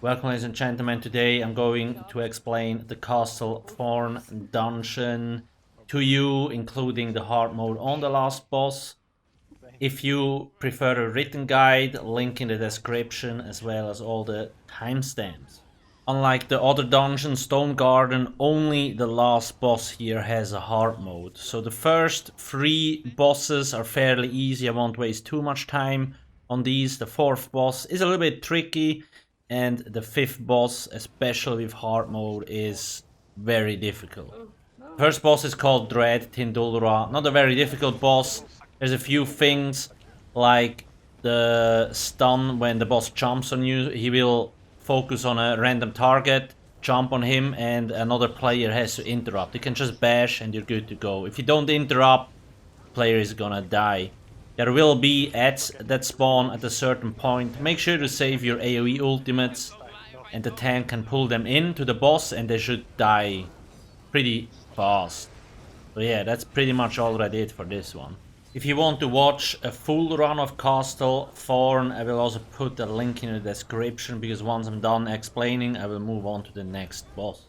Welcome, ladies and gentlemen. Today I'm going to explain the Castle Thorn dungeon to you, including the hard mode on the last boss. If you prefer a written guide, link in the description as well as all the timestamps. Unlike the other dungeon, Stone Garden, only the last boss here has a hard mode. So the first 3 bosses are fairly easy, I won't waste too much time on these. The 4th boss is a little bit tricky, and the 5th boss, especially with hard mode, is very difficult. First boss is called Dread Tindulra. Not a very difficult boss. There's a few things like the stun when the boss jumps on you. He will focus on a random target, jump on him, and another player has to interrupt. You can just bash and you're good to go. If you don't interrupt, the player is gonna die. There will be ads that spawn at a certain point. Make sure to save your AoE ultimates, and the tank can pull them in to the boss and they should die pretty fast. So yeah, that's pretty much already it for this one. If you want to watch a full run of Castle Thorn, I will also put a link in the description, because once I'm done explaining, I will move on to the next boss.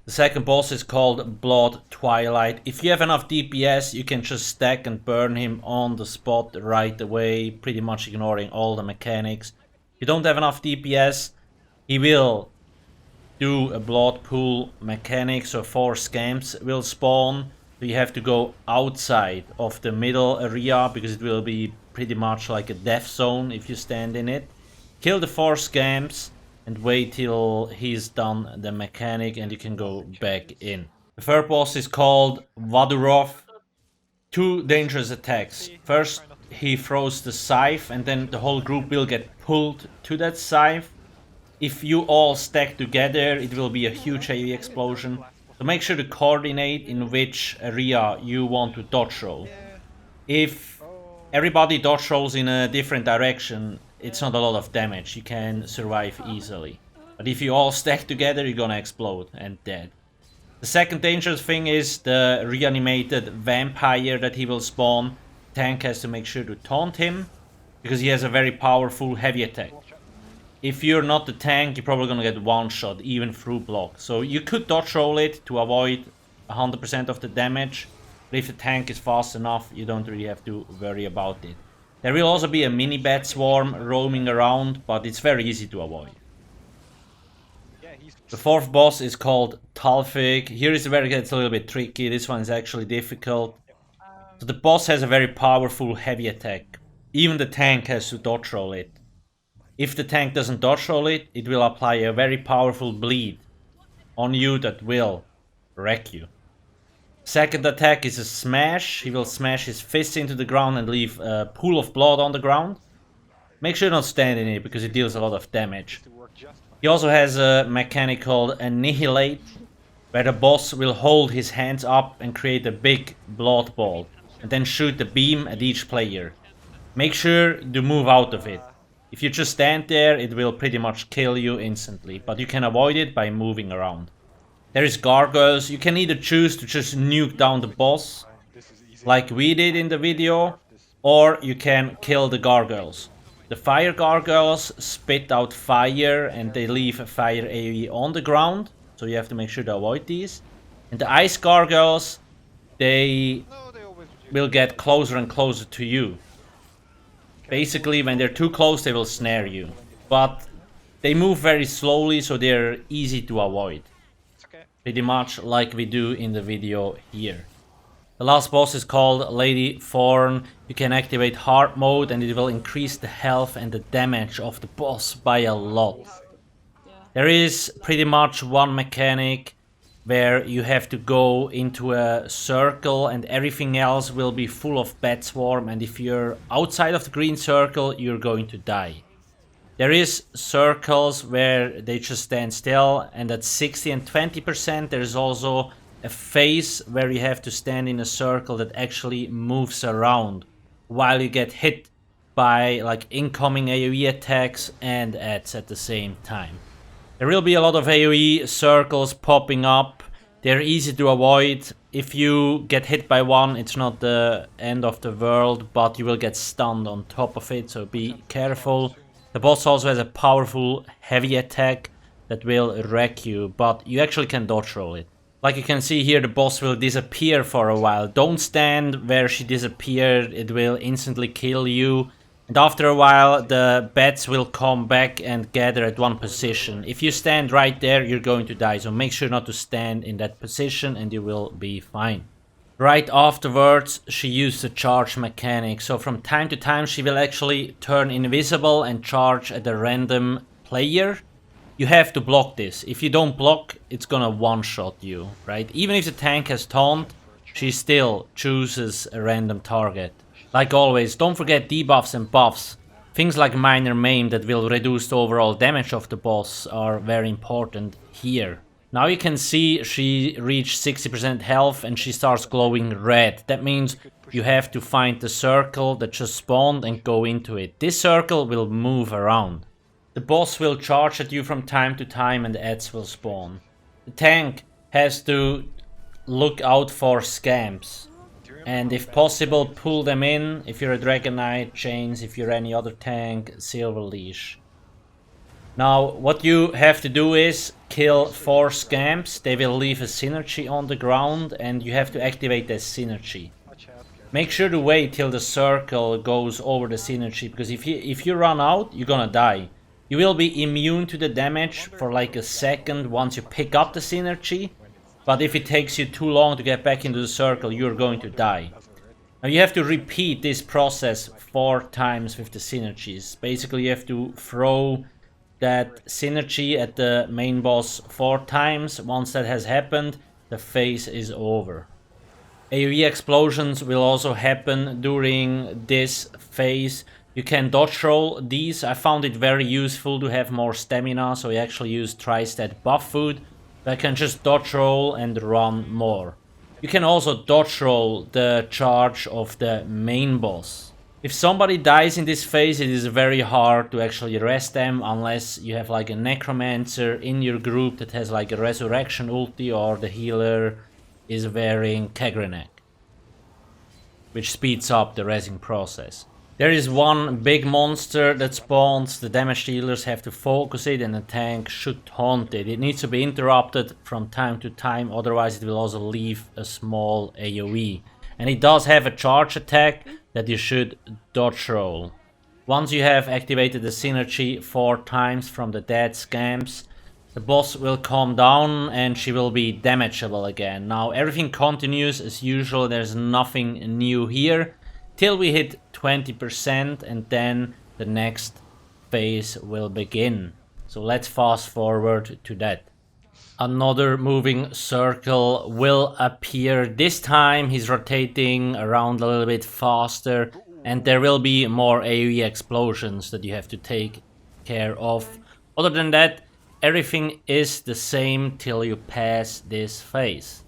The second boss is called Blood Twilight. If you have enough DPS, you can just stack and burn him on the spot right away, pretty much ignoring all the mechanics. If you don't have enough DPS, he will do a blood pool mechanic, so 4 scamps will spawn. So you have to go outside of the middle area, because it will be pretty much like a death zone if you stand in it. Kill the 4 scamps and wait till he's done the mechanic and you can go back in. The third boss is called Vaduroth. 2 dangerous attacks. First, he throws the scythe and then the whole group will get pulled to that scythe. If you all stack together, it will be a huge AoE explosion. So make sure to coordinate in which area you want to dodge roll. If everybody dodge rolls in a different direction, it's not a lot of damage, you can survive easily. But if you all stack together, you're gonna explode and dead. The second dangerous thing is the reanimated vampire that he will spawn. Tank has to make sure to taunt him, because he has a very powerful heavy attack. If you're not the tank, you're probably gonna get one shot, even through block. So you could dodge roll it to avoid 100% of the damage. But if the tank is fast enough, you don't really have to worry about it. There will also be a mini bat swarm roaming around, but it's very easy to avoid. The 4th boss is called Talfyg. Here is where it gets a little bit tricky. This one is actually difficult. So the boss has a very powerful heavy attack. Even the tank has to dodge roll it. If the tank doesn't dodge roll it, it will apply a very powerful bleed on you that will wreck you. Second attack is a smash. He will smash his fist into the ground and leave a pool of blood on the ground. Make sure not stand in it, because it deals a lot of damage. He also has a mechanic called Annihilate, where the boss will hold his hands up and create a big blood ball, and then shoot the beam at each player. Make sure to move out of it. If you just stand there, it will pretty much kill you instantly, but you can avoid it by moving around. There is gargoyles. You can either choose to just nuke down the boss, like we did in the video, or you can kill the gargoyles. The fire gargoyles spit out fire and they leave a fire AoE on the ground, so you have to make sure to avoid these. And the ice gargoyles, they will get closer and closer to you. Basically, when they're too close, they will snare you. But they move very slowly, so they're easy to avoid. Pretty much like we do in the video here. The last boss is called Lady Thorn. You can activate hard mode and it will increase the health and the damage of the boss by a lot. There is pretty much one mechanic where you have to go into a circle and everything else will be full of bat swarm, and if you're outside of the green circle, you're going to die. There is circles where they just stand still, and at 60 and 20% there is also a phase where you have to stand in a circle that actually moves around while you get hit by like incoming AoE attacks and ads at the same time. There will be a lot of AoE circles popping up. They're easy to avoid. If you get hit by one, it's not the end of the world, but you will get stunned on top of it, so be careful. The boss also has a powerful heavy attack that will wreck you, but you actually can dodge roll it. Like you can see here, the boss will disappear for a while. Don't stand where she disappeared, it will instantly kill you. And after a while, the bats will come back and gather at one position. If you stand right there, you're going to die, so make sure not to stand in that position and you will be fine. Right afterwards, she used the charge mechanic, so from time to time she will actually turn invisible and charge at a random player. You have to block this. If you don't block, it's gonna one-shot you, right? Even if the tank has taunt, she still chooses a random target. Like always, don't forget debuffs and buffs. Things like minor maim that will reduce the overall damage of the boss are very important here. Now you can see she reached 60% health and she starts glowing red. That means you have to find the circle that just spawned and go into it. This circle will move around. The boss will charge at you from time to time and ads will spawn. The tank has to look out for scamps. And if possible, pull them in. If you're a Dragon Knight, Chains. If you're any other tank, Silver Leash. Now, what you have to do is kill 4 scamps. They will leave a synergy on the ground and you have to activate that synergy. Make sure to wait till the circle goes over the synergy, because if you run out, you're gonna die. You will be immune to the damage for like a second once you pick up the synergy. But if it takes you too long to get back into the circle, you're going to die. Now you have to repeat this process 4 times with the synergies. Basically you have to throw that synergy at the main boss 4 times. Once that has happened, the phase is over. AoE explosions will also happen during this phase. You can dodge roll these. I found it very useful to have more stamina, so I actually use tri-stat buff food. I can just dodge roll and run more. You can also dodge roll the charge of the main boss. If somebody dies in this phase, it is very hard to actually rest them unless you have like a necromancer in your group that has like a resurrection ulti, or the healer is wearing Kagrenek, which speeds up the resing process. There is one big monster that spawns, the damage dealers have to focus it and the tank should taunt it. It needs to be interrupted from time to time, otherwise it will also leave a small AoE. And it does have a charge attack that you should dodge roll. Once you have activated the synergy 4 times from the dead scamps, the boss will calm down and she will be damageable again. Now everything continues as usual, there's nothing new here. Till we hit 20% and then the next phase will begin. So let's fast forward to that. Another moving circle will appear. This time he's rotating around a little bit faster and there will be more AoE explosions that you have to take care of. Other than that, everything is the same till you pass this phase.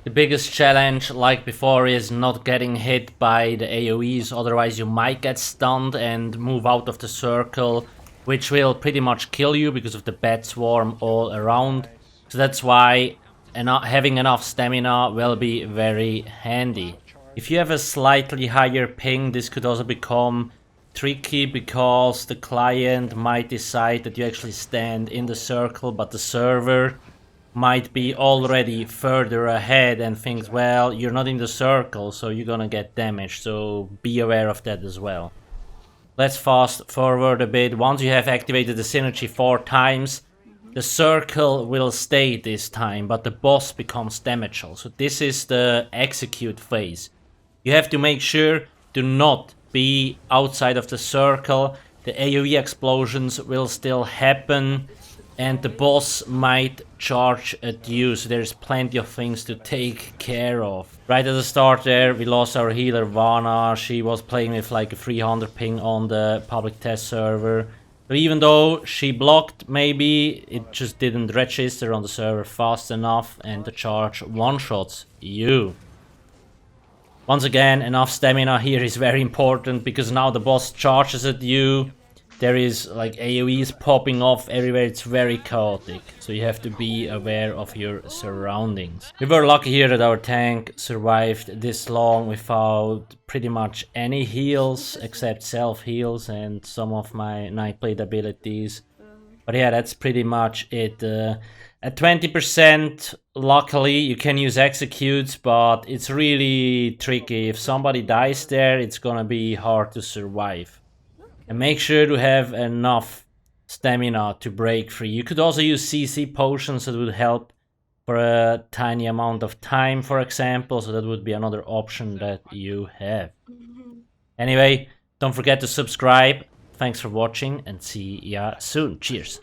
The biggest challenge, like before, is not getting hit by the AoEs, otherwise you might get stunned and move out of the circle, which will pretty much kill you because of the bat swarm all around. So that's why having enough stamina will be very handy. If you have a slightly higher ping, this could also become tricky because the client might decide that you actually stand in the circle, but the server might be already further ahead and thinks, well, you're not in the circle, so you're gonna get damaged, so be aware of that as well. Let's fast forward a bit. Once you have activated the synergy 4 times, the circle will stay this time, but the boss becomes damageable. So this is the execute phase. You have to make sure to not be outside of the circle. The AoE explosions will still happen and the boss might charge at you, so there's plenty of things to take care of. Right at the start there, we lost our healer Vana. She was playing with like a 300 ping on the public test server. So even though she blocked, maybe it just didn't register on the server fast enough and the charge one-shots you. Once again, enough stamina here is very important because now the boss charges at you. there is like AoEs popping off everywhere. It's very chaotic, so you have to be aware of your surroundings. We were lucky here that our tank survived this long without pretty much any heals except self heals and some of my Nightblade abilities. But yeah, that's pretty much it. At 20%, luckily, you can use executes, but it's really tricky. If somebody dies there, it's gonna be hard to survive. And make sure to have enough stamina to break free. You could also use CC potions that would help for a tiny amount of time, for example, so that would be another option that you have. Anyway, don't forget to subscribe. Thanks for watching and see ya soon. Cheers.